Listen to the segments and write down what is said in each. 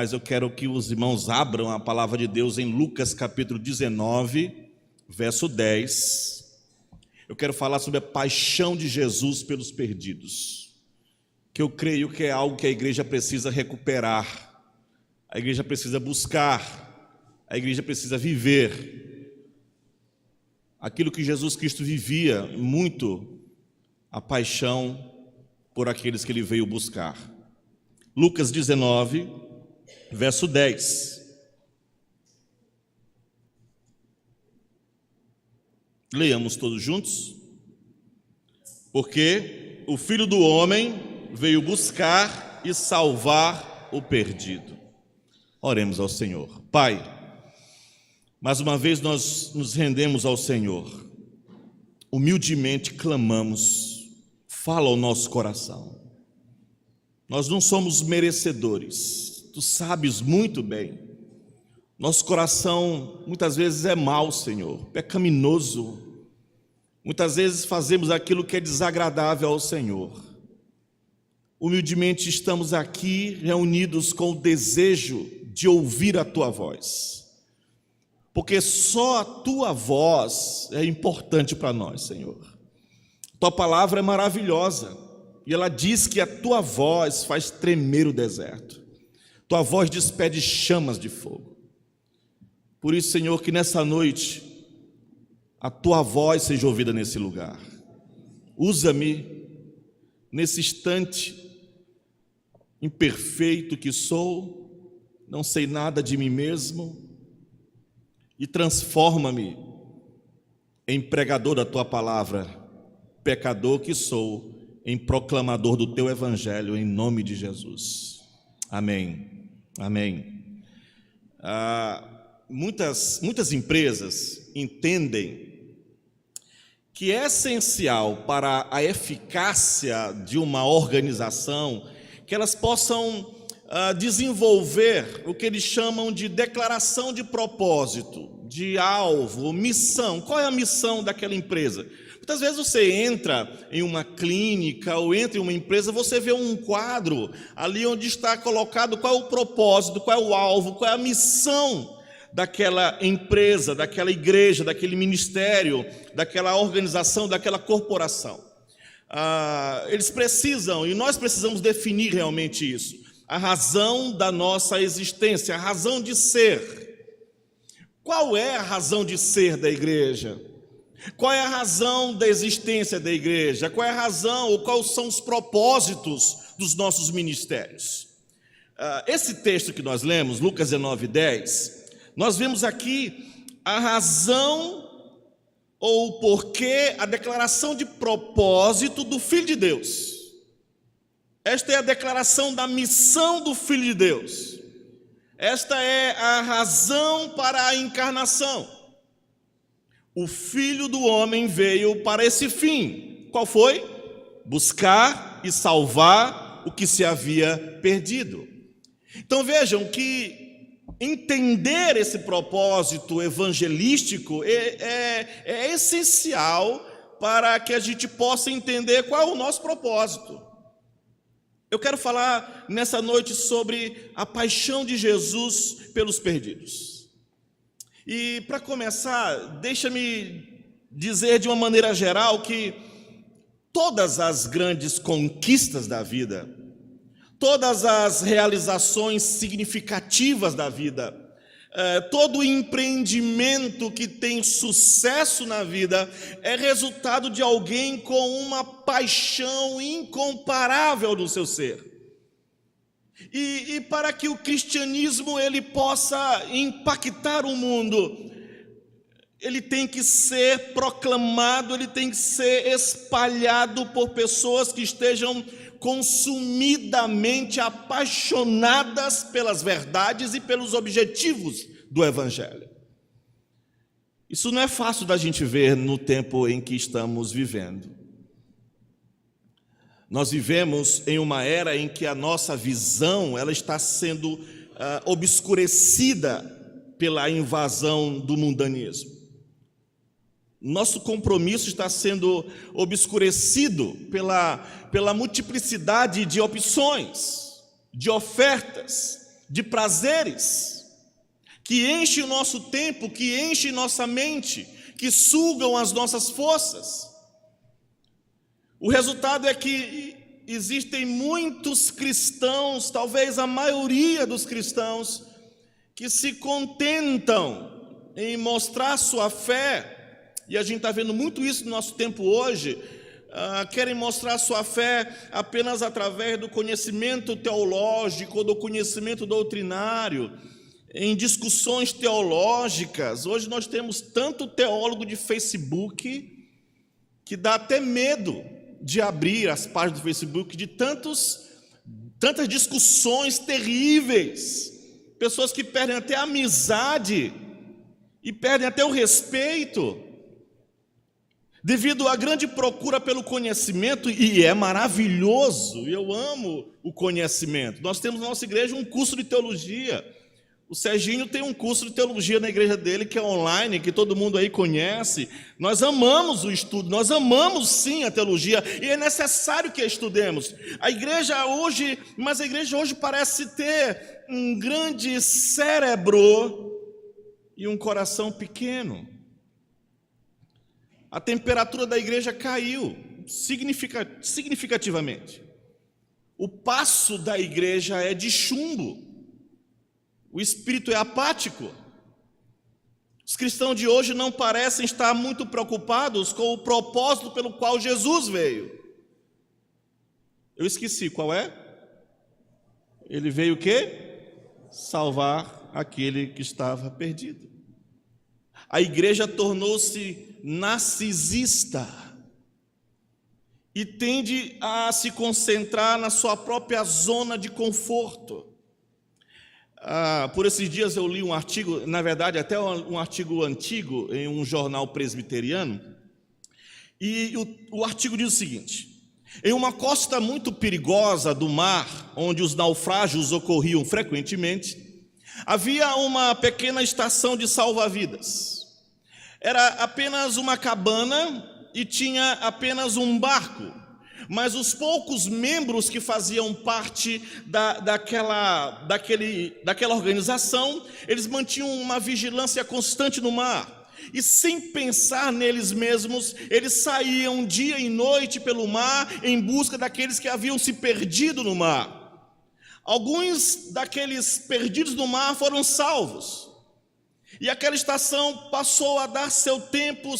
mas eu quero que os irmãos abram a palavra de Deus em Lucas capítulo 19, verso 10. Eu quero falar sobre a paixão de Jesus pelos perdidos, que eu creio que é algo que a igreja precisa recuperar, a igreja precisa buscar, a igreja precisa viver aquilo que Jesus Cristo vivia muito, a paixão por aqueles que ele veio buscar. Lucas 19, verso 10. Leiamos todos juntos. Porque o Filho do Homem veio buscar e salvar o perdido. Oremos ao Senhor. Pai, mais uma vez nós nos rendemos ao Senhor, humildemente clamamos, fala ao nosso coração. Nós não somos merecedores, Tu sabes muito bem. Nosso coração muitas vezes é mau, Senhor, pecaminoso. Muitas vezes fazemos aquilo que é desagradável ao Senhor. Humildemente estamos aqui reunidos com o desejo de ouvir a Tua voz, porque só a Tua voz é importante para nós, Senhor. Tua palavra é maravilhosa e ela diz que a Tua voz faz tremer o deserto. Tua voz despede chamas de fogo. Por isso, Senhor, que nessa noite a Tua voz seja ouvida nesse lugar. Usa-me nesse instante imperfeito que sou, não sei nada de mim mesmo, e transforma-me em pregador da Tua palavra, pecador que sou, em proclamador do Teu Evangelho, em nome de Jesus. Amém. Amém. Muitas empresas entendem que é essencial para a eficácia de uma organização que elas possam desenvolver o que eles chamam de declaração de propósito, de alvo, missão. Qual é a missão daquela empresa? Muitas vezes você entra em uma clínica ou entra em uma empresa, você vê um quadro ali onde está colocado qual é o propósito, qual é o alvo, qual é a missão daquela empresa, daquela igreja, daquele ministério, daquela organização, daquela corporação. Eles precisam, e nós precisamos definir realmente isso, a razão da nossa existência, a razão de ser. Qual é a razão de ser da igreja? Qual é a razão da existência da igreja? Qual é a razão ou quais são os propósitos dos nossos ministérios? Esse texto que nós lemos, Lucas 19, 10, nós vemos aqui a razão ou o porquê, a declaração de propósito do Filho de Deus. Esta é a declaração da missão do Filho de Deus. Esta é a razão para a encarnação. O Filho do Homem veio para esse fim. Qual foi? Buscar e salvar o que se havia perdido. Então vejam que entender esse propósito evangelístico é essencial para que a gente possa entender qual é o nosso propósito. Eu quero falar nessa noite sobre a paixão de Jesus pelos perdidos. E para começar, deixa-me dizer de uma maneira geral que todas as grandes conquistas da vida, todas as realizações significativas da vida, todo empreendimento que tem sucesso na vida é resultado de alguém com uma paixão incomparável no seu ser. E para que o cristianismo ele possa impactar o mundo, ele tem que ser proclamado, ele tem que ser espalhado por pessoas que estejam consumidamente apaixonadas pelas verdades e pelos objetivos do Evangelho. Isso não é fácil da gente ver no tempo em que estamos vivendo. Nós vivemos em uma era em que a nossa visão ela está sendo obscurecida pela invasão do mundanismo. Nosso compromisso está sendo obscurecido pela multiplicidade de opções, de ofertas, de prazeres, que enchem o nosso tempo, que enchem nossa mente, que sugam as nossas forças. O resultado é que existem muitos cristãos, talvez a maioria dos cristãos, que se contentam em mostrar sua fé, e a gente está vendo muito isso no nosso tempo hoje, querem mostrar sua fé apenas através do conhecimento teológico ou do conhecimento doutrinário, em discussões teológicas. Hoje nós temos tanto teólogo de Facebook que dá até medo de abrir as páginas do Facebook, de tantas discussões terríveis, pessoas que perdem até a amizade e perdem até o respeito, devido à grande procura pelo conhecimento, e é maravilhoso, eu amo o conhecimento. Nós temos na nossa igreja um curso de teologia. O Serginho tem um curso de teologia na igreja dele, que é online, que todo mundo aí conhece. Nós amamos o estudo, nós amamos sim a teologia, e é necessário que a estudemos. A igreja hoje parece ter um grande cérebro e um coração pequeno. A temperatura da igreja caiu significativamente. O passo da igreja é de chumbo. O espírito é apático. Os cristãos de hoje não parecem estar muito preocupados com o propósito pelo qual Jesus veio. Eu esqueci, qual é? Ele veio o quê? Salvar aquele que estava perdido. A igreja tornou-se narcisista e tende a se concentrar na sua própria zona de conforto. Por esses dias eu li um artigo, na verdade até um artigo antigo, em um jornal presbiteriano, e o artigo diz o seguinte: em uma costa muito perigosa do mar, onde os naufrágios ocorriam frequentemente, havia uma pequena estação de salva-vidas. Era apenas uma cabana e tinha apenas um barco. Mas os poucos membros que faziam parte daquela organização, eles mantinham uma vigilância constante no mar. E sem pensar neles mesmos, eles saíam dia e noite pelo mar em busca daqueles que haviam se perdido no mar. Alguns daqueles perdidos no mar foram salvos. E aquela estação passou a dar seu tempo,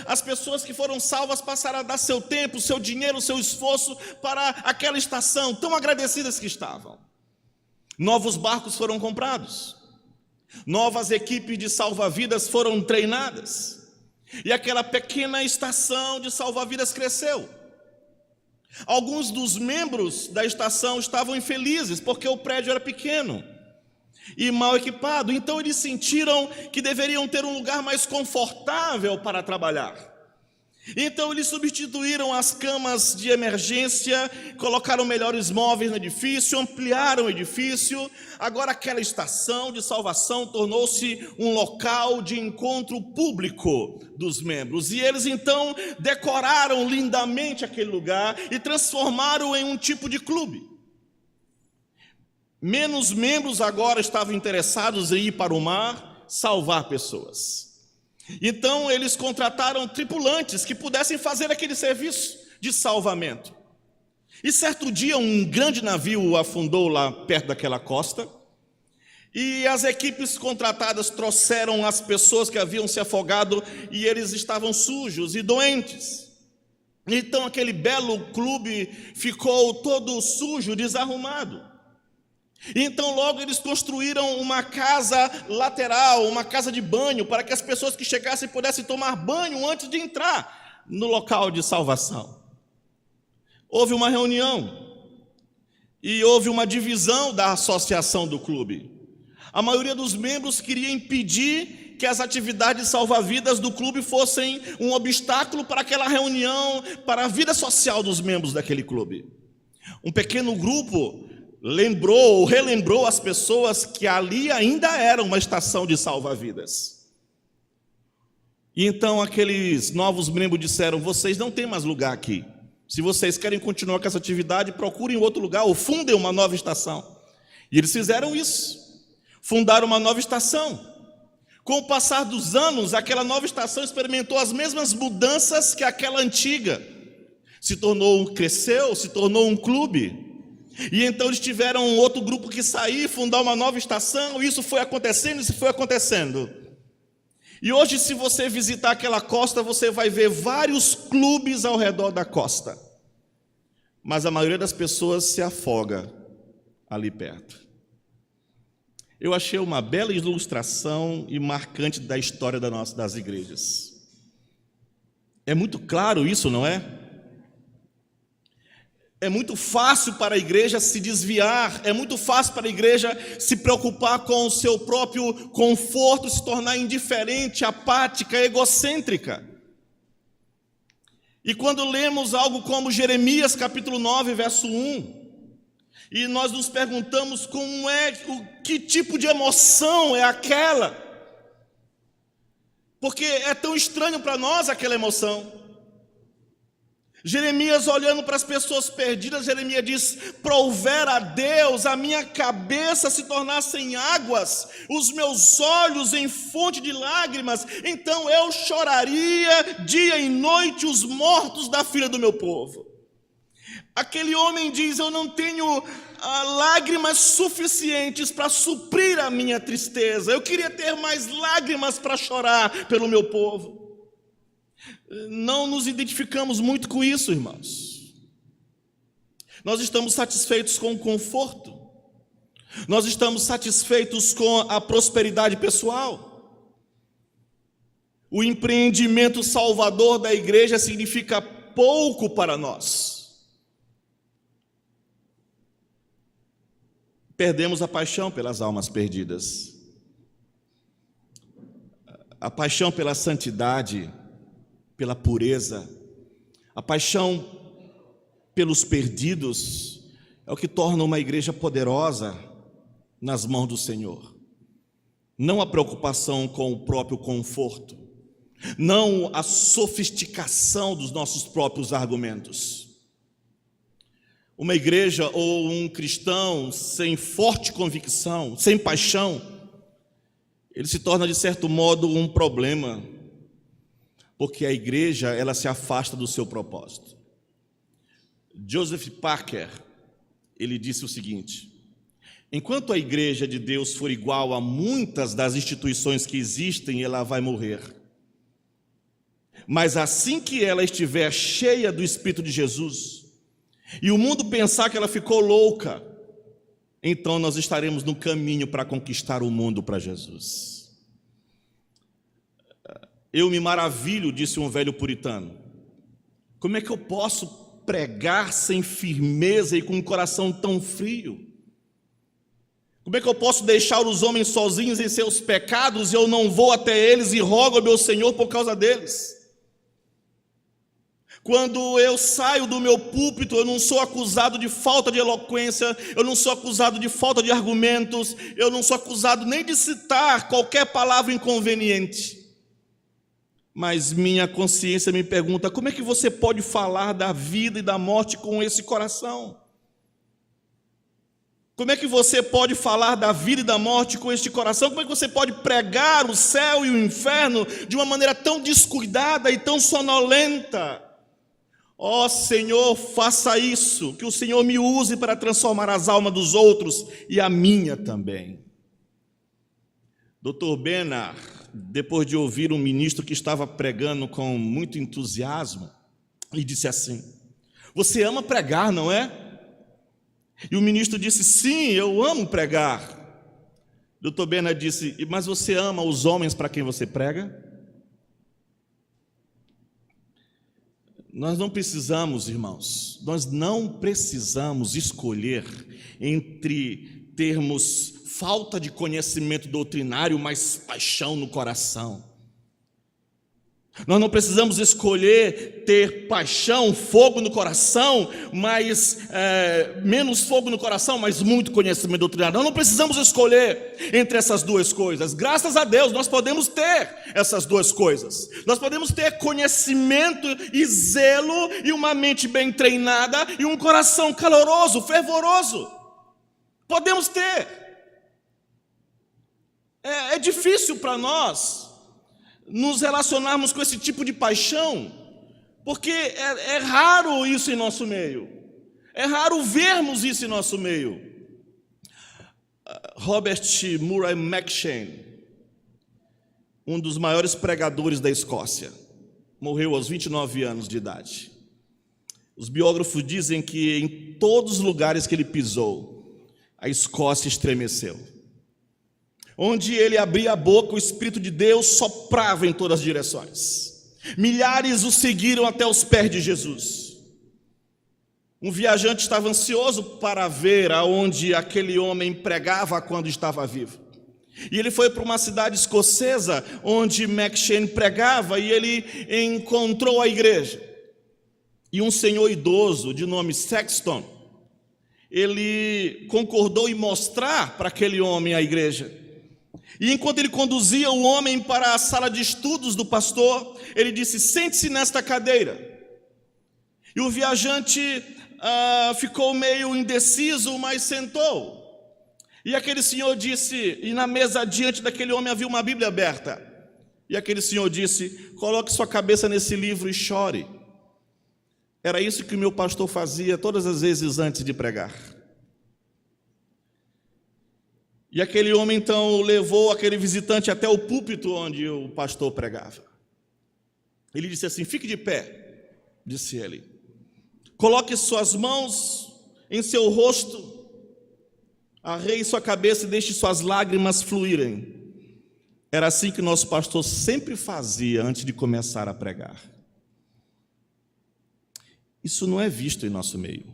as pessoas que foram salvas passaram a dar seu tempo, seu dinheiro, seu esforço para aquela estação, tão agradecidas que estavam. Novos barcos foram comprados, novas equipes de salva-vidas foram treinadas, e aquela pequena estação de salva-vidas cresceu. Alguns dos membros da estação estavam infelizes, porque o prédio era pequeno e mal equipado, então eles sentiram que deveriam ter um lugar mais confortável para trabalhar. Então eles substituíram as camas de emergência, colocaram melhores móveis no edifício, ampliaram o edifício. Agora aquela estação de salvação tornou-se um local de encontro público dos membros, e eles então decoraram lindamente aquele lugar e transformaram em um tipo de clube. Menos membros agora estavam interessados em ir para o mar salvar pessoas. Então eles contrataram tripulantes que pudessem fazer aquele serviço de salvamento. E certo dia um grande navio afundou lá perto daquela costa, e as equipes contratadas trouxeram as pessoas que haviam se afogado, e eles estavam sujos e doentes. Então aquele belo clube ficou todo sujo, desarrumado. Então logo eles construíram uma casa lateral, uma casa de banho, para que as pessoas que chegassem pudessem tomar banho antes de entrar no local de salvação. Houve uma reunião e houve uma divisão da associação do clube. A maioria dos membros queria impedir que as atividades salva-vidas do clube fossem um obstáculo para aquela reunião, para a vida social dos membros daquele clube. Um pequeno grupo relembrou as pessoas que ali ainda era uma estação de salva-vidas. E então aqueles novos membros disseram: vocês não têm mais lugar aqui. Se vocês querem continuar com essa atividade, procurem outro lugar ou fundem uma nova estação. E eles fizeram isso, fundaram uma nova estação. Com o passar dos anos, aquela nova estação experimentou as mesmas mudanças que aquela antiga. Cresceu, se tornou um clube. E então eles tiveram um outro grupo que sair, fundar uma nova estação, isso foi acontecendo, isso foi acontecendo. E hoje, se você visitar aquela costa, você vai ver vários clubes ao redor da costa. Mas a maioria das pessoas se afoga ali perto. Eu achei uma bela ilustração e marcante da história das igrejas. É muito claro isso, não é? É muito fácil para a igreja se desviar, é muito fácil para a igreja se preocupar com o seu próprio conforto, se tornar indiferente, apática, egocêntrica. E quando lemos algo como Jeremias capítulo 9, verso 1, e nós nos perguntamos que tipo de emoção é aquela, porque é tão estranho para nós aquela emoção. Jeremias, olhando para as pessoas perdidas, Jeremias diz: "Prouvera a Deus a minha cabeça se tornasse em águas, os meus olhos em fonte de lágrimas, então eu choraria dia e noite os mortos da filha do meu povo." Aquele homem diz: "Eu não tenho lágrimas suficientes para suprir a minha tristeza, eu queria ter mais lágrimas para chorar pelo meu povo." Não nos identificamos muito com isso, irmãos. Nós estamos satisfeitos com o conforto, nós estamos satisfeitos com a prosperidade pessoal. O empreendimento salvador da igreja significa pouco para nós. Perdemos a paixão pelas almas perdidas, a paixão pela santidade, pela pureza, a paixão pelos perdidos é o que torna uma igreja poderosa nas mãos do Senhor. Não a preocupação com o próprio conforto, não a sofisticação dos nossos próprios argumentos. Uma igreja ou um cristão sem forte convicção, sem paixão, ele se torna de certo modo um problema, porque a igreja, ela se afasta do seu propósito. Joseph Parker, ele disse o seguinte: "Enquanto a igreja de Deus for igual a muitas das instituições que existem, ela vai morrer. Mas assim que ela estiver cheia do Espírito de Jesus, e o mundo pensar que ela ficou louca, então nós estaremos no caminho para conquistar o mundo para Jesus." "Eu me maravilho", disse um velho puritano, "como é que eu posso pregar sem firmeza e com um coração tão frio? Como é que eu posso deixar os homens sozinhos em seus pecados e eu não vou até eles e rogo ao meu Senhor por causa deles? Quando eu saio do meu púlpito, eu não sou acusado de falta de eloquência, eu não sou acusado de falta de argumentos, eu não sou acusado nem de citar qualquer palavra inconveniente. Mas minha consciência me pergunta: como é que você pode falar da vida e da morte com esse coração? Como é que você pode falar da vida e da morte com este coração? Como é que você pode pregar o céu e o inferno de uma maneira tão descuidada e tão sonolenta? Ó Senhor, faça isso, que o Senhor me use para transformar as almas dos outros e a minha também." Dr. Bernard, depois de ouvir um ministro que estava pregando com muito entusiasmo, ele disse assim: "Você ama pregar, não é?" E o ministro disse: "Sim, eu amo pregar." Dr. Bernard disse: "Mas você ama os homens para quem você prega?" Nós não precisamos, irmãos, nós não precisamos escolher entre termos falta de conhecimento doutrinário, mas paixão no coração. Nós não precisamos escolher ter paixão, fogo no coração, mas menos fogo no coração, mas muito conhecimento doutrinário. Nós não precisamos escolher entre essas duas coisas. Graças a Deus, nós podemos ter essas duas coisas. Nós podemos ter conhecimento e zelo, e uma mente bem treinada, e um coração caloroso, fervoroso. Podemos ter. É difícil para nós nos relacionarmos com esse tipo de paixão, porque é raro isso em nosso meio. É raro vermos isso em nosso meio. Robert Murray McCheyne, um dos maiores pregadores da Escócia, morreu aos 29 anos de idade. Os biógrafos dizem que em todos os lugares que ele pisou, a Escócia estremeceu. Onde ele abria a boca, o Espírito de Deus soprava em todas as direções. Milhares o seguiram até os pés de Jesus. Um viajante estava ansioso para ver aonde aquele homem pregava quando estava vivo. E ele foi para uma cidade escocesa onde McCheyne pregava e ele encontrou a igreja. E um senhor idoso de nome Sexton, ele concordou em mostrar para aquele homem a igreja. E enquanto ele conduzia o homem para a sala de estudos do pastor, ele disse: sente-se nesta cadeira. E o viajante ficou meio indeciso, mas sentou. E aquele senhor disse, e na mesa diante daquele homem havia uma Bíblia aberta. E aquele senhor disse: coloque sua cabeça nesse livro e chore. Era isso que o meu pastor fazia todas as vezes antes de pregar. E aquele homem então levou aquele visitante até o púlpito onde o pastor pregava. Ele disse assim: fique de pé, disse ele. Coloque suas mãos em seu rosto, arreie sua cabeça e deixe suas lágrimas fluírem. Era assim que nosso pastor sempre fazia antes de começar a pregar. Isso não é visto em nosso meio.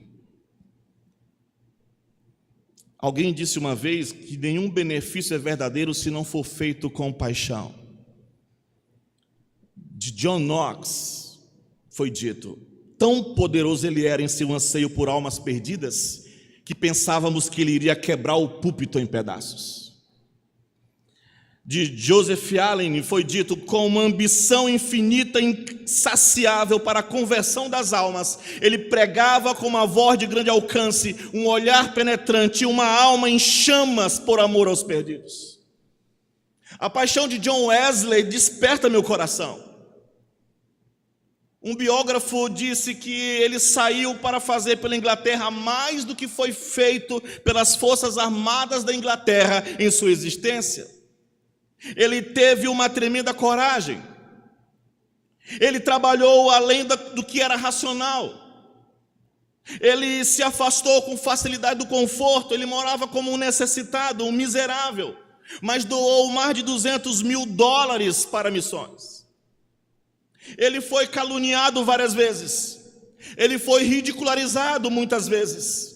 Alguém disse uma vez que nenhum benefício é verdadeiro se não for feito com paixão. De John Knox foi dito: tão poderoso ele era em seu anseio por almas perdidas, que pensávamos que ele iria quebrar o púlpito em pedaços. De Joseph Allen foi dito: com uma ambição infinita, insaciável para a conversão das almas, ele pregava com uma voz de grande alcance, um olhar penetrante, uma alma em chamas por amor aos perdidos. A paixão de John Wesley desperta meu coração. Um biógrafo disse que ele saiu para fazer pela Inglaterra mais do que foi feito pelas forças armadas da Inglaterra em sua existência. Ele teve uma tremenda coragem. Ele trabalhou além do que era racional. Ele se afastou com facilidade do conforto. Ele morava como um necessitado, um miserável, mas doou mais de $200 mil para missões. Ele foi caluniado várias vezes. Ele foi ridicularizado muitas vezes.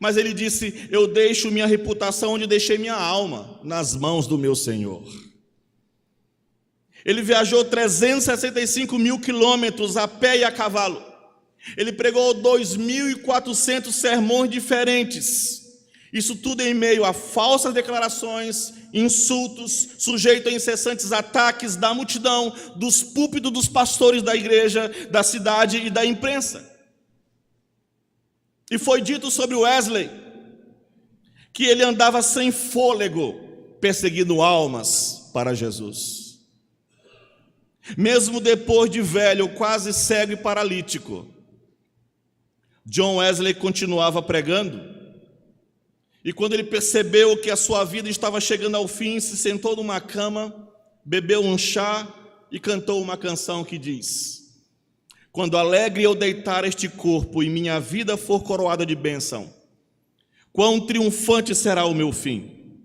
Mas ele disse: eu deixo minha reputação onde deixei minha alma, nas mãos do meu Senhor. Ele viajou 365 mil quilômetros a pé e a cavalo. Ele pregou 2.400 sermões diferentes. Isso tudo em meio a falsas declarações, insultos, sujeito a incessantes ataques da multidão, dos púlpitos dos pastores da igreja, da cidade e da imprensa. E foi dito sobre Wesley que ele andava sem fôlego, perseguindo almas para Jesus. Mesmo depois de velho, quase cego e paralítico, John Wesley continuava pregando. E quando ele percebeu que a sua vida estava chegando ao fim, se sentou numa cama, bebeu um chá e cantou uma canção que diz: quando alegre eu deitar este corpo e minha vida for coroada de bênção, quão triunfante será o meu fim.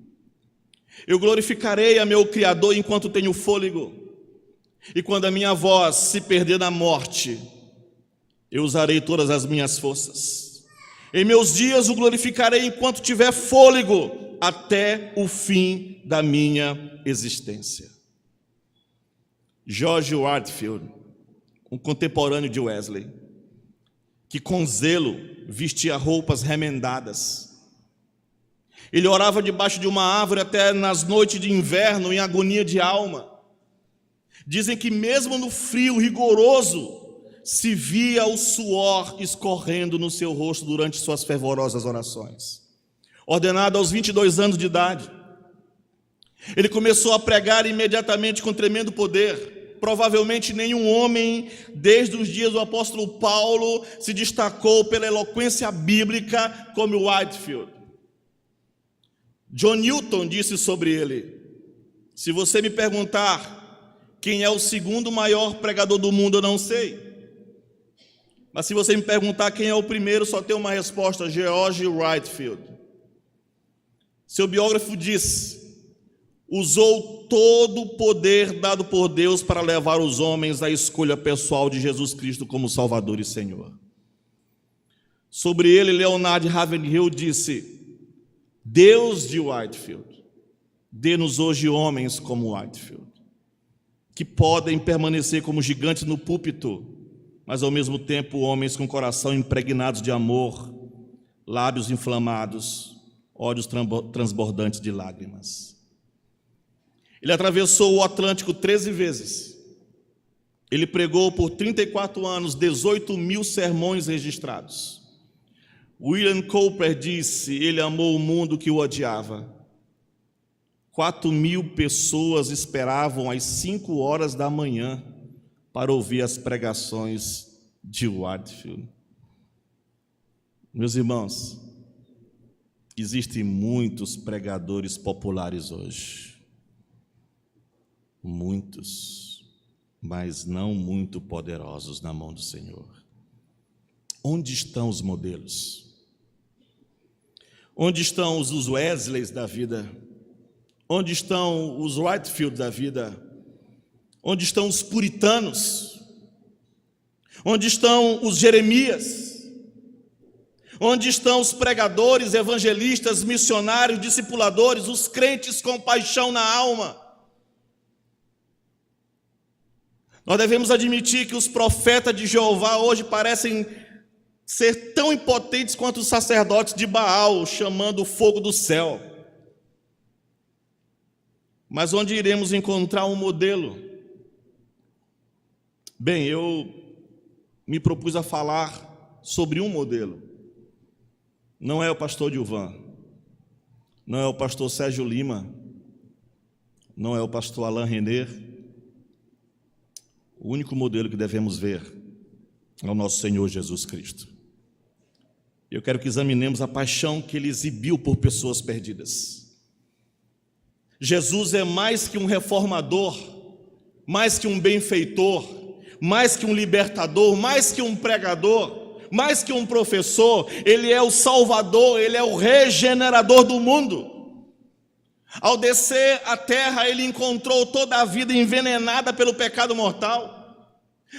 Eu glorificarei a meu Criador enquanto tenho fôlego, e quando a minha voz se perder na morte, eu usarei todas as minhas forças. Em meus dias o glorificarei enquanto tiver fôlego, até o fim da minha existência. George Whitefield, um contemporâneo de Wesley, que com zelo vestia roupas remendadas. Ele orava debaixo de uma árvore até nas noites de inverno, em agonia de alma. Dizem que mesmo no frio rigoroso, se via o suor escorrendo no seu rosto durante suas fervorosas orações. ordenado aos 22 anos de idade. Ele começou a pregar imediatamente com tremendo poder. Provavelmente nenhum homem, desde os dias do apóstolo Paulo, se destacou pela eloquência bíblica como Whitefield. John Newton disse sobre ele: se você me perguntar quem é o segundo maior pregador do mundo, eu não sei. Mas se você me perguntar quem é o primeiro, só tem uma resposta: George Whitefield. Seu biógrafo diz: usou todo o poder dado por Deus para levar os homens à escolha pessoal de Jesus Cristo como Salvador e Senhor. Sobre ele, Leonard Ravenhill disse: Deus de Whitefield, dê-nos hoje homens como Whitefield, que podem permanecer como gigantes no púlpito, mas ao mesmo tempo homens com coração impregnados de amor, lábios inflamados, olhos transbordantes de lágrimas. Ele atravessou o Atlântico 13 vezes. Ele pregou por 34 anos, 18 mil sermões registrados. William Cowper disse: ele amou o mundo que o odiava. 4.000 pessoas esperavam às 5 horas da manhã para ouvir as pregações de Whitefield. Meus irmãos, existem muitos pregadores populares hoje. Muitos, mas não muito poderosos na mão do Senhor. Onde estão os modelos? Onde estão os Wesleys da vida? Onde estão os Whitefield da vida? Onde estão os puritanos? Onde estão os Jeremias? Onde estão os pregadores, evangelistas, missionários, discipuladores, os crentes com paixão na alma? Nós devemos admitir que os profetas de Jeová hoje parecem ser tão impotentes quanto os sacerdotes de Baal, chamando o fogo do céu. Mas onde iremos encontrar um modelo? Bem, eu me propus a falar sobre um modelo. Não é o pastor Dilvan, não é o pastor Sérgio Lima, não é o pastor Alain Renner. O único modelo que devemos ver é o nosso Senhor Jesus Cristo. Eu quero que examinemos a paixão que ele exibiu por pessoas perdidas. Jesus é mais que um reformador, mais que um benfeitor, mais que um libertador, mais que um pregador, mais que um professor. Ele é o Salvador, ele é o regenerador do mundo. Ao descer à terra, ele encontrou toda a vida envenenada pelo pecado mortal.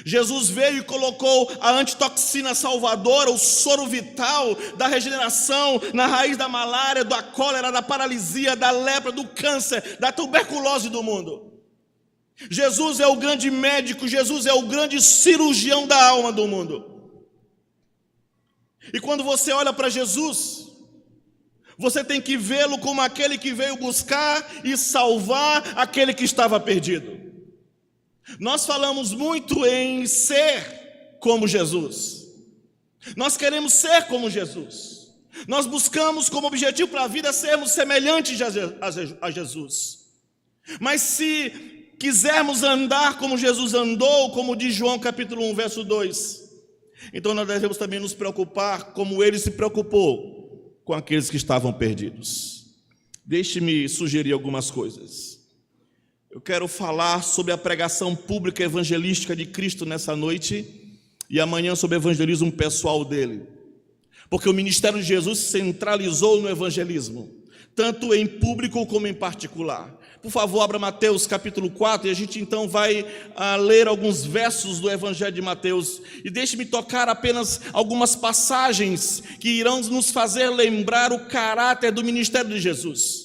Jesus veio e colocou a antitoxina salvadora, o soro vital da regeneração na raiz da malária, da cólera, da paralisia, da lepra, do câncer, da tuberculose do mundo. Jesus é o grande médico, Jesus é o grande cirurgião da alma do mundo. E quando você olha para Jesus, você tem que vê-lo como aquele que veio buscar e salvar aquele que estava perdido. Nós falamos muito em ser como Jesus. Nós queremos ser como Jesus. Nós buscamos como objetivo para a vida sermos semelhantes a Jesus. Mas se quisermos andar como Jesus andou, como diz João capítulo 1, verso 2, então nós devemos também nos preocupar como ele se preocupou com aqueles que estavam perdidos. Deixe-me sugerir algumas coisas. Eu quero falar sobre a pregação pública evangelística de Cristo nessa noite e amanhã sobre o evangelismo pessoal dele. Porque o ministério de Jesus se centralizou no evangelismo, tanto em público como em particular. Por favor, abra Mateus capítulo 4 e a gente então vai ler alguns versos do Evangelho de Mateus. E deixe-me tocar apenas algumas passagens que irão nos fazer lembrar o caráter do ministério de Jesus.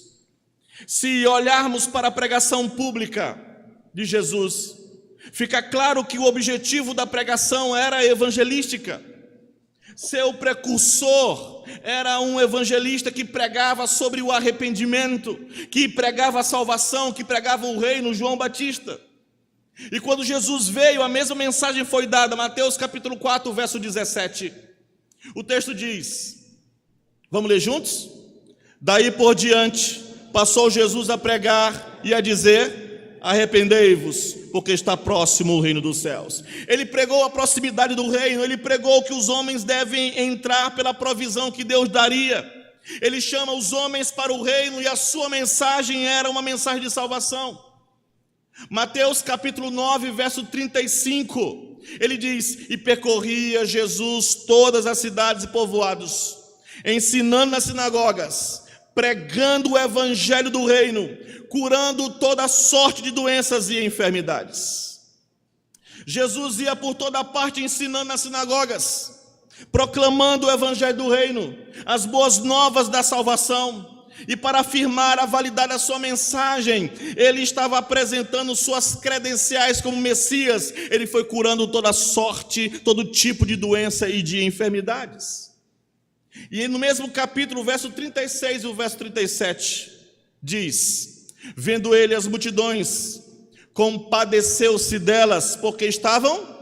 Se olharmos para a pregação pública de Jesus, fica claro que o objetivo da pregação era evangelística. Seu precursor era um evangelista que pregava sobre o arrependimento, que pregava a salvação, que pregava o reino, João Batista. E quando Jesus veio, a mesma mensagem foi dada, Mateus capítulo 4, verso 17. O texto diz, vamos ler juntos? Daí por diante, passou Jesus a pregar e a dizer: arrependei-vos, porque está próximo o reino dos céus. Ele pregou a proximidade do reino, ele pregou que os homens devem entrar pela provisão que Deus daria. Ele chama os homens para o reino e a sua mensagem era uma mensagem de salvação. Mateus capítulo 9, verso 35, ele diz: e percorria Jesus todas as cidades e povoados, ensinando nas sinagogas, pregando o evangelho do reino, curando toda sorte de doenças e enfermidades. Jesus ia por toda parte ensinando nas sinagogas, proclamando o evangelho do reino, as boas novas da salvação. E para afirmar a validade da sua mensagem, ele estava apresentando suas credenciais como Messias. Ele foi curando toda sorte, todo tipo de doença e de enfermidades. E no mesmo capítulo, o verso 36 e o verso 37, diz: vendo ele as multidões, compadeceu-se delas, porque estavam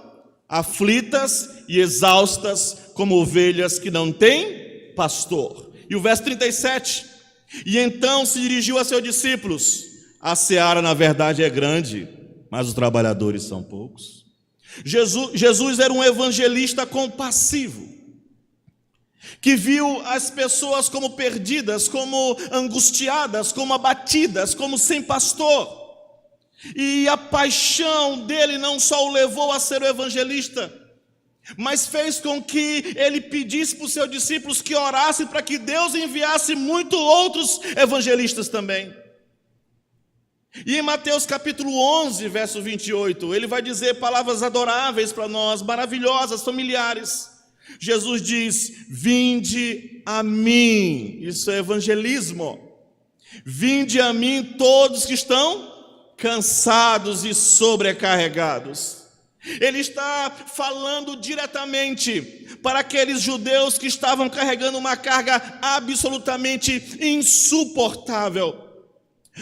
aflitas e exaustas, como ovelhas que não têm pastor. E o verso 37, e então se dirigiu a seus discípulos: a seara na verdade é grande, mas os trabalhadores são poucos. Jesus era um evangelista compassivo, que viu as pessoas como perdidas, como angustiadas, como abatidas, como sem pastor. E a paixão dele não só o levou a ser o evangelista, mas fez com que ele pedisse para os seus discípulos que orassem para que Deus enviasse muitos outros evangelistas também. E em Mateus capítulo 11, verso 28, ele vai dizer palavras adoráveis para nós, maravilhosas, familiares. Jesus diz: vinde a mim. Isso é evangelismo. Vinde a mim todos que estão cansados e sobrecarregados. Ele está falando diretamente para aqueles judeus que estavam carregando uma carga absolutamente insuportável.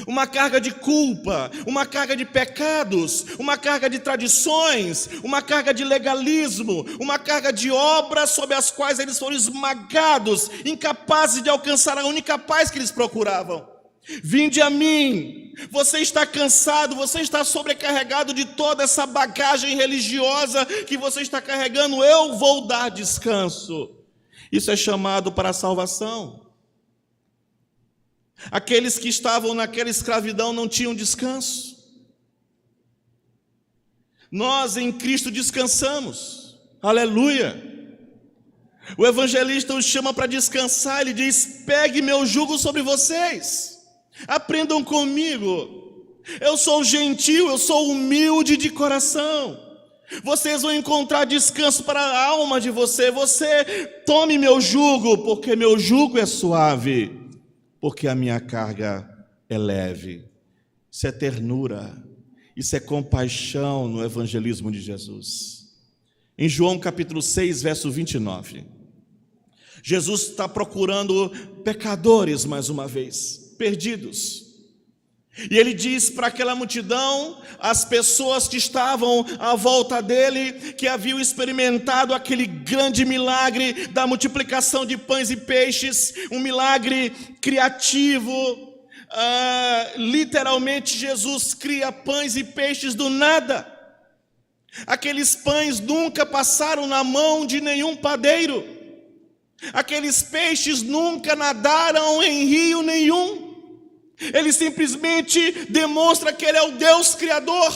Uma carga de culpa, uma carga de pecados, uma carga de tradições, uma carga de legalismo, uma carga de obras sobre as quais eles foram esmagados, incapazes de alcançar a única paz que eles procuravam. Vinde a mim. Você está cansado, você está sobrecarregado de toda essa bagagem religiosa que você está carregando, eu vou dar descanso. Isso é chamado para a salvação. Aqueles que estavam naquela escravidão não tinham descanso. Nós em Cristo descansamos. Aleluia. O evangelista os chama para descansar. Ele diz: pegue meu jugo sobre vocês, aprendam comigo. Eu sou gentil, eu sou humilde de coração. Vocês vão encontrar descanso para a alma de você. Você tome meu jugo, porque meu jugo é suave, porque a minha carga é leve. Isso é ternura, isso é compaixão no evangelismo de Jesus. Em João capítulo 6, verso 29, Jesus está procurando pecadores mais uma vez, perdidos. E ele diz para aquela multidão, as pessoas que estavam à volta dele, que haviam experimentado aquele grande milagre da multiplicação de pães e peixes, um milagre criativo. Literalmente Jesus cria pães e peixes do nada. Aqueles pães nunca passaram na mão de nenhum padeiro. Aqueles peixes nunca nadaram em rio nenhum. Ele simplesmente demonstra que ele é o Deus criador.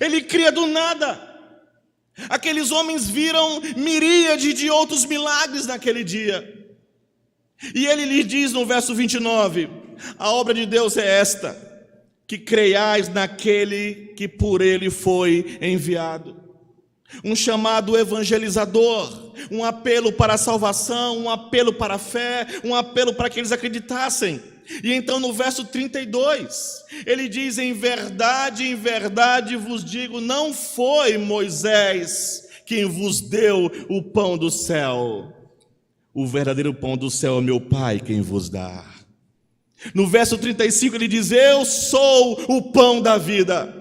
Ele cria do nada. Aqueles homens viram miríade de outros milagres naquele dia. E ele lhes diz no verso 29, a obra de Deus é esta, que creiais naquele que por ele foi enviado. Um chamado evangelizador, um apelo para a salvação, um apelo para a fé, um apelo para que eles acreditassem. E então no verso 32, ele diz: em verdade vos digo, não foi Moisés quem vos deu o pão do céu. O verdadeiro pão do céu é meu Pai quem vos dá. No verso 35 ele diz: eu sou o pão da vida.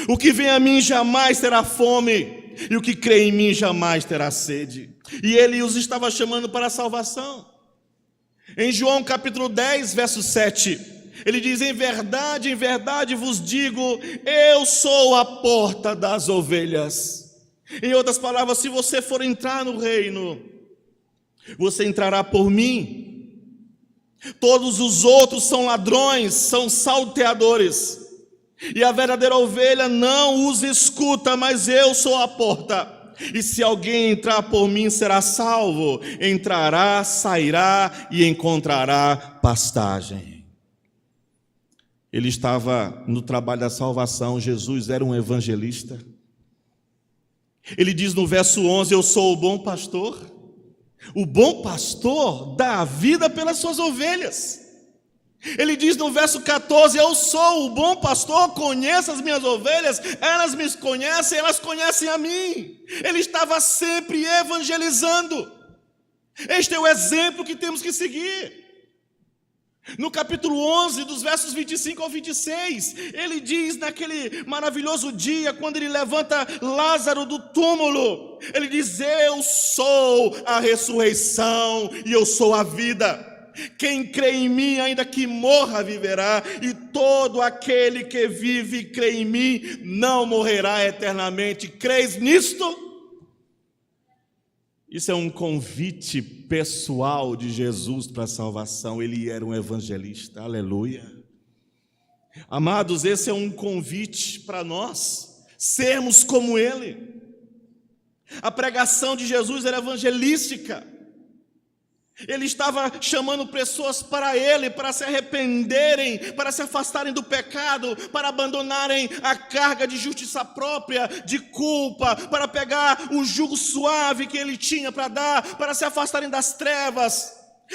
O que vem a mim jamais terá fome, e o que crê em mim jamais terá sede. E ele os estava chamando para a salvação. Em João capítulo 10, verso 7, ele diz: em verdade vos digo, eu sou a porta das ovelhas. Em outras palavras, se você for entrar no reino, você entrará por mim. Todos os outros são ladrões, são salteadores, e a verdadeira ovelha não os escuta, mas eu sou a porta. E se alguém entrar por mim, será salvo, entrará, sairá e encontrará pastagem. Ele estava no trabalho da salvação. Jesus era um evangelista. Ele diz no verso 11: eu sou o bom pastor. O bom pastor dá a vida pelas suas ovelhas. Ele diz no verso 14: eu sou o bom pastor, conheço as minhas ovelhas, elas me conhecem, elas conhecem a mim. Ele estava sempre evangelizando. Este é o exemplo que temos que seguir. No capítulo 11, dos versos 25 ao 26, ele diz naquele maravilhoso dia, quando ele levanta Lázaro do túmulo, ele diz: eu sou a ressurreição e eu sou a vida. Quem crê em mim, ainda que morra, viverá, e todo aquele que vive e crê em mim não morrerá eternamente. Crês nisto? Isso é um convite pessoal de Jesus para a salvação. Ele era um evangelista, aleluia. Amados, esse é um convite para nós sermos como ele. A pregação de Jesus era evangelística. Ele estava chamando pessoas para ele, para se arrependerem, para se afastarem do pecado, para abandonarem a carga de justiça própria, de culpa, para pegar o jugo suave que ele tinha para dar, para se afastarem das trevas,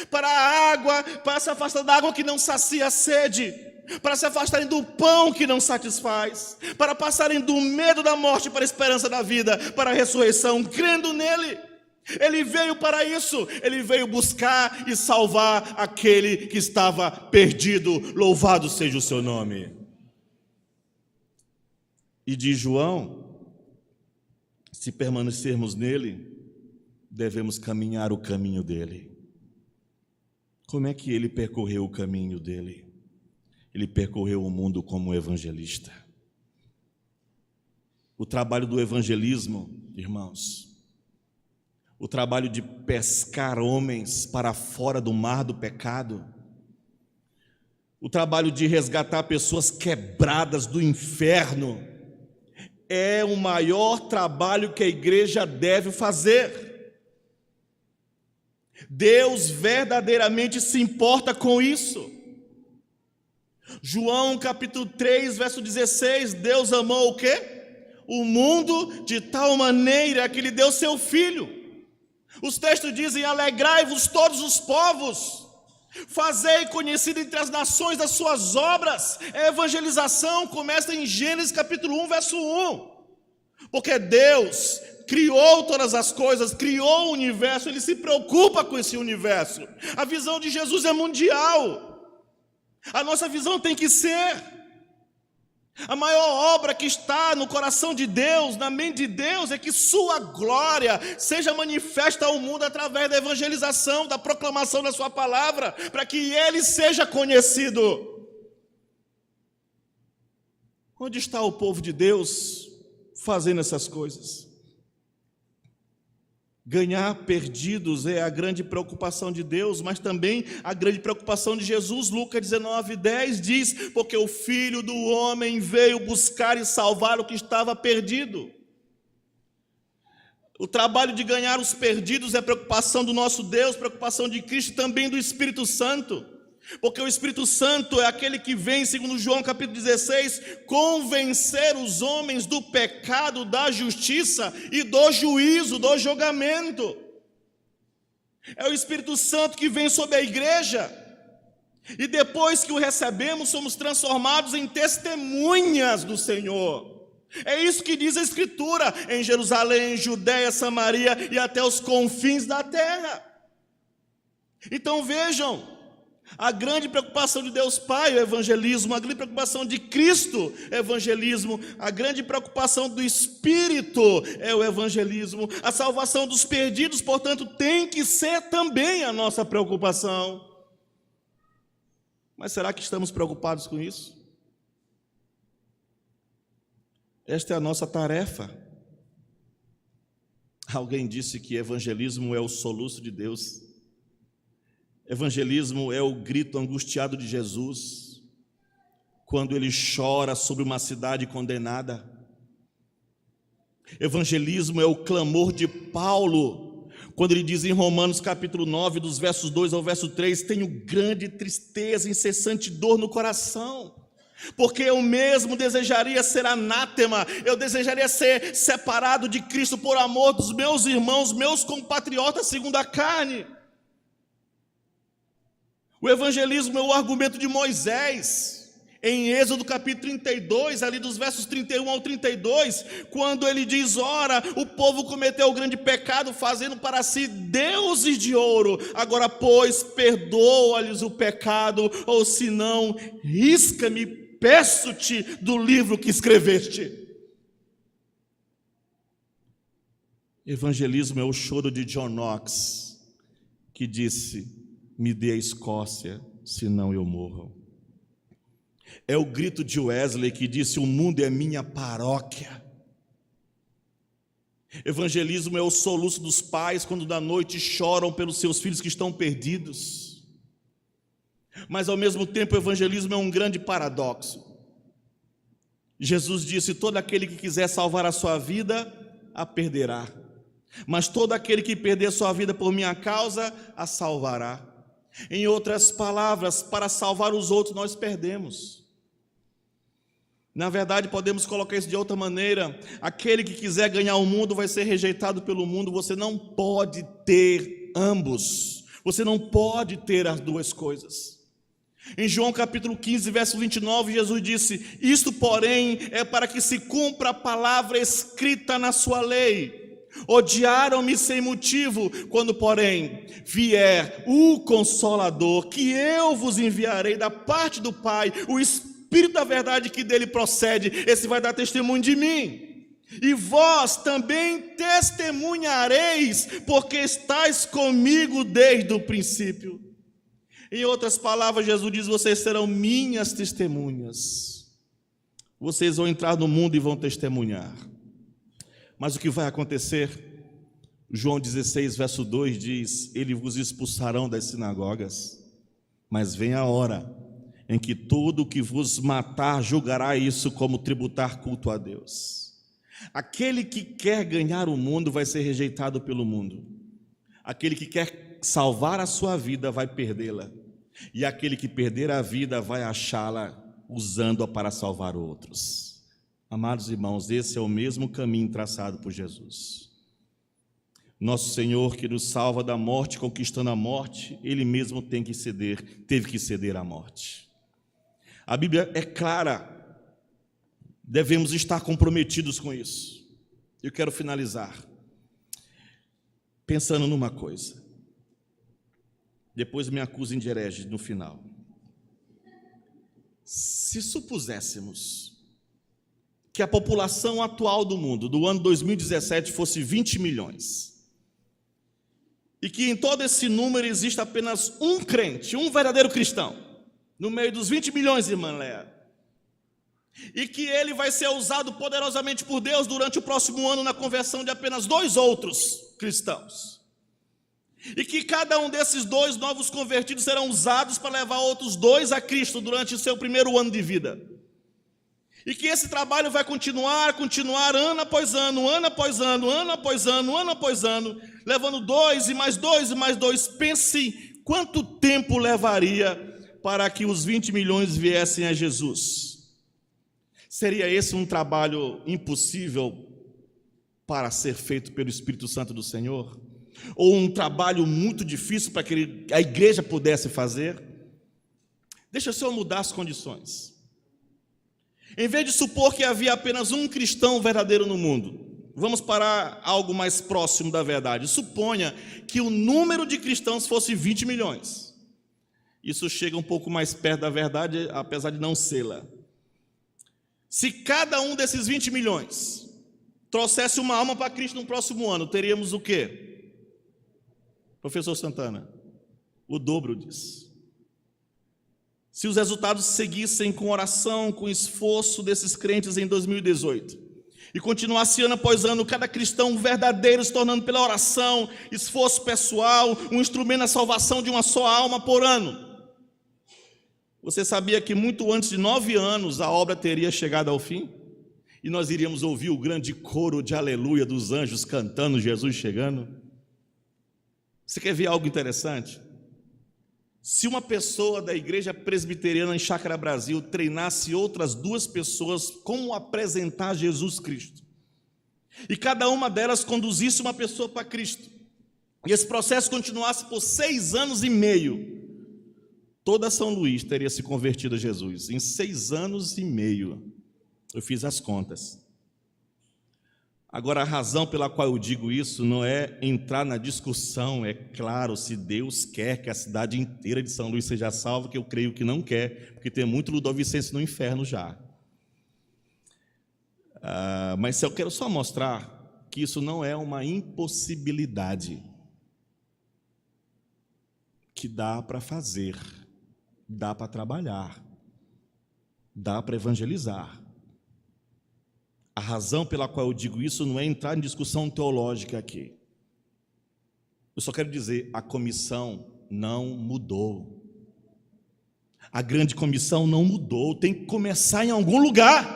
para a água, para se afastar da água que não sacia a sede, para se afastarem do pão que não satisfaz, para passarem do medo da morte para a esperança da vida, para a ressurreição, crendo nele. Ele veio para isso, ele veio buscar e salvar aquele que estava perdido. Louvado seja o seu nome. E diz João: se permanecermos nele, devemos caminhar o caminho dele. Como é que ele percorreu o caminho dele? Ele percorreu o mundo como evangelista. O trabalho do evangelismo, irmãos, o trabalho de pescar homens para fora do mar do pecado, o trabalho de resgatar pessoas quebradas do inferno, é o maior trabalho que a igreja deve fazer. Deus verdadeiramente se importa com isso. João capítulo 3, verso 16, Deus amou o quê? O mundo de tal maneira que Ele deu seu Filho. Os textos dizem: alegrai-vos todos os povos, fazei conhecido entre as nações as suas obras. A evangelização começa em Gênesis capítulo 1, verso 1. Porque Deus criou todas as coisas, criou o universo, Ele se preocupa com esse universo. A visão de Jesus é mundial. A nossa visão tem que ser. A maior obra que está no coração de Deus, na mente de Deus, é que sua glória seja manifesta ao mundo através da evangelização, da proclamação da sua palavra, para que ele seja conhecido. Onde está o povo de Deus fazendo essas coisas? Ganhar perdidos é a grande preocupação de Deus, mas também a grande preocupação de Jesus. Lucas 19:10 diz: porque o Filho do Homem veio buscar e salvar o que estava perdido. O trabalho de ganhar os perdidos é preocupação do nosso Deus, preocupação de Cristo e também do Espírito Santo. Porque o Espírito Santo é aquele que vem, segundo João capítulo 16, convencer os homens do pecado, da justiça e do juízo, do julgamento. É o Espírito Santo que vem sobre a igreja, e depois que o recebemos, somos transformados em testemunhas do Senhor. É isso que diz a Escritura: em Jerusalém, Judéia, Samaria e até os confins da terra. Então vejam, a grande preocupação de Deus Pai é o evangelismo, a grande preocupação de Cristo é o evangelismo, a grande preocupação do Espírito é o evangelismo. A salvação dos perdidos, portanto, tem que ser também a nossa preocupação. Mas será que estamos preocupados com isso? Esta é a nossa tarefa. Alguém disse que evangelismo é o soluço de Deus. Evangelismo é o grito angustiado de Jesus, quando ele chora sobre uma cidade condenada. Evangelismo é o clamor de Paulo, quando ele diz em Romanos capítulo 9, dos versos 2 ao verso 3, tenho grande tristeza, incessante dor no coração, porque eu mesmo desejaria ser anátema, eu desejaria ser separado de Cristo por amor dos meus irmãos, meus compatriotas segundo a carne. O evangelismo é o argumento de Moisés, em Êxodo capítulo 32, ali dos versos 31 ao 32, quando ele diz, ora, o povo cometeu o grande pecado, fazendo para si deuses de ouro, agora pois, perdoa-lhes o pecado, ou se não, risca-me, peço-te do livro que escreveste. Evangelismo é o choro de John Knox, que disse, me dê a Escócia, senão eu morro. É o grito de Wesley que disse, o mundo é minha paróquia. Evangelismo é o soluço dos pais quando da noite choram pelos seus filhos que estão perdidos. Mas ao mesmo tempo o evangelismo é um grande paradoxo. Jesus disse, todo aquele que quiser salvar a sua vida, a perderá. Mas todo aquele que perder a sua vida por minha causa, a salvará. Em outras palavras, para salvar os outros nós perdemos. Na verdade, podemos colocar isso de outra maneira. Aquele que quiser ganhar o mundo vai ser rejeitado pelo mundo. Você não pode ter ambos. Você não pode ter as duas coisas. Em João capítulo 15, verso 29, Jesus disse, isto porém é para que se cumpra a palavra escrita na sua lei. Odiaram-me sem motivo, quando porém vier o Consolador, que eu vos enviarei da parte do Pai, o Espírito da verdade que dele procede, esse vai dar testemunho de mim. E vós também testemunhareis, porque estáis comigo desde o princípio. Em outras palavras, Jesus diz, vocês serão minhas testemunhas. Vocês vão entrar no mundo e vão testemunhar. Mas o que vai acontecer? João 16, verso 2 diz, eles vos expulsarão das sinagogas, mas vem a hora em que todo o que vos matar julgará isso como tributar culto a Deus. Aquele que quer ganhar o mundo vai ser rejeitado pelo mundo. Aquele que quer salvar a sua vida vai perdê-la. E aquele que perder a vida vai achá-la usando-a para salvar outros. Amados irmãos, esse é o mesmo caminho traçado por Jesus. Nosso Senhor, que nos salva da morte, conquistando a morte, Ele mesmo teve que ceder à morte. A Bíblia é clara, devemos estar comprometidos com isso. Eu quero finalizar pensando numa coisa. Depois me acusem de herege no final. Se supuséssemos que a população atual do mundo, do ano 2017, fosse 20 milhões, e que em todo esse número existe apenas um crente, um verdadeiro cristão, no meio dos 20 milhões, irmã Léa, e que ele vai ser usado poderosamente por Deus durante o próximo ano na conversão de apenas 2 outros cristãos, e que cada um desses 2 novos convertidos serão usados para levar outros 2 a Cristo durante o seu primeiro ano de vida, e que esse trabalho vai continuar ano após ano, ano após ano, ano após ano, ano após ano, levando 2 e mais 2 e mais 2. Pense quanto tempo levaria para que os 20 milhões viessem a Jesus. Seria esse um trabalho impossível para ser feito pelo Espírito Santo do Senhor? Ou um trabalho muito difícil para que a igreja pudesse fazer? Deixa o Senhor mudar as condições. Em vez de supor que havia apenas um cristão verdadeiro no mundo, vamos para algo mais próximo da verdade. Suponha que o número de cristãos fosse 20 milhões. Isso chega um pouco mais perto da verdade, apesar de não sê-la. Se cada um desses 20 milhões trouxesse uma alma para Cristo no próximo ano, teríamos o quê? Professor Santana, o dobro disso. se os resultados seguissem com oração, com esforço desses crentes em 2018, e continuasse ano após ano, cada cristão verdadeiro se tornando pela oração, esforço pessoal, um instrumento na salvação de uma só alma por ano. Você sabia que muito antes de 9 anos a obra teria chegado ao fim? E nós iríamos ouvir o grande coro de aleluia dos anjos cantando Jesus chegando? Você quer ver algo interessante? Se uma pessoa da igreja presbiteriana em Chácara Brasil treinasse outras 2 pessoas como apresentar Jesus Cristo, e cada uma delas conduzisse uma pessoa para Cristo, e esse processo continuasse por 6 anos e meio, toda São Luís teria se convertido a Jesus. Em 6 anos e meio, eu fiz as contas. Agora, a razão pela qual eu digo isso não é entrar na discussão, é claro, se Deus quer que a cidade inteira de São Luís seja salva, que eu creio que não quer, porque tem muito ludovicense no inferno já. Mas eu quero só mostrar que isso não é uma impossibilidade, que dá para fazer, dá para trabalhar, dá para evangelizar. A razão pela qual eu digo isso não é entrar em discussão teológica aqui. Eu só quero dizer, a comissão não mudou. A grande comissão não mudou, tem que começar em algum lugar.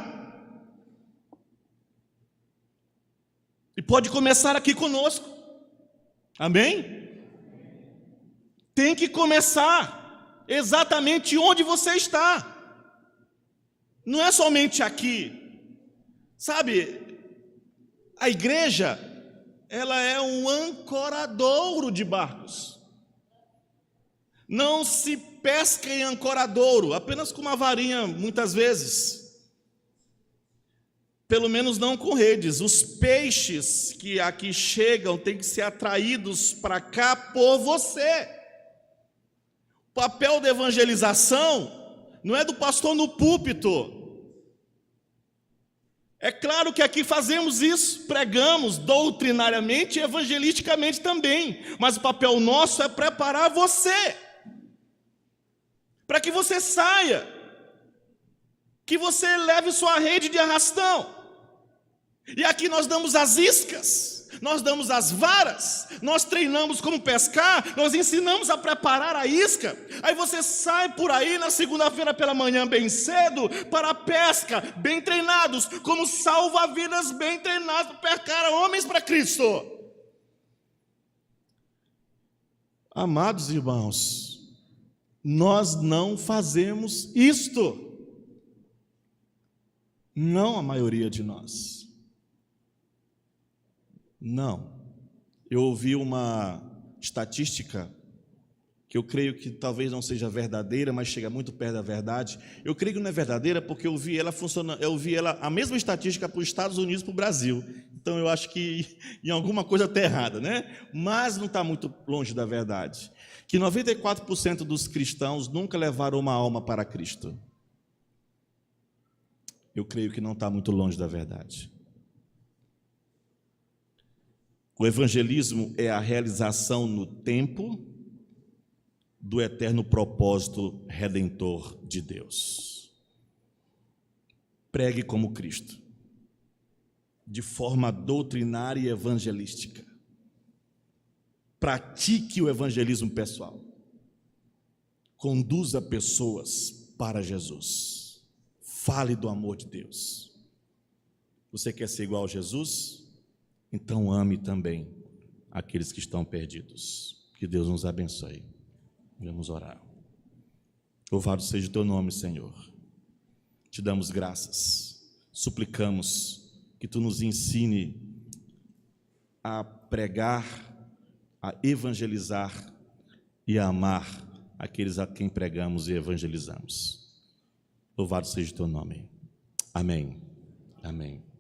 E pode começar aqui conosco. Amém? Tem que começar exatamente onde você está. Não é somente aqui. Sabe, a igreja, ela é um ancoradouro de barcos. Não se pesca em ancoradouro, apenas com uma varinha, muitas vezes. Pelo menos não com redes. Os peixes que aqui chegam têm que ser atraídos para cá por você. O papel da evangelização não é do pastor no púlpito. É claro que aqui fazemos isso, pregamos doutrinariamente e evangelisticamente também, mas o papel nosso é preparar você, para que você saia, que você leve sua rede de arrastão. E aqui nós damos as iscas, nós damos as varas, nós treinamos como pescar, nós ensinamos a preparar a isca. Aí você sai por aí na segunda-feira pela manhã bem cedo para a pesca, bem treinados, como salva-vidas bem treinados para pescar homens para Cristo. Amados irmãos, nós não fazemos isto. Não a maioria de nós. Não. Eu ouvi uma estatística que eu creio que talvez não seja verdadeira, mas chega muito perto da verdade. Eu creio que não é verdadeira porque eu vi ela funcionando, a mesma estatística para os Estados Unidos e para o Brasil. Então eu acho que em alguma coisa está errada, né? Mas não está muito longe da verdade. Que 94% dos cristãos nunca levaram uma alma para Cristo. Eu creio que não está muito longe da verdade. O evangelismo é a realização no tempo do eterno propósito redentor de Deus. Pregue como Cristo, de forma doutrinária e evangelística. Pratique o evangelismo pessoal. Conduza pessoas para Jesus. Fale do amor de Deus. Você quer ser igual a Jesus? Então ame também aqueles que estão perdidos. Que Deus nos abençoe. Vamos orar. Louvado seja o teu nome, Senhor. Te damos graças. Suplicamos que tu nos ensine a pregar, a evangelizar e a amar aqueles a quem pregamos e evangelizamos. Louvado seja o teu nome. Amém. Amém.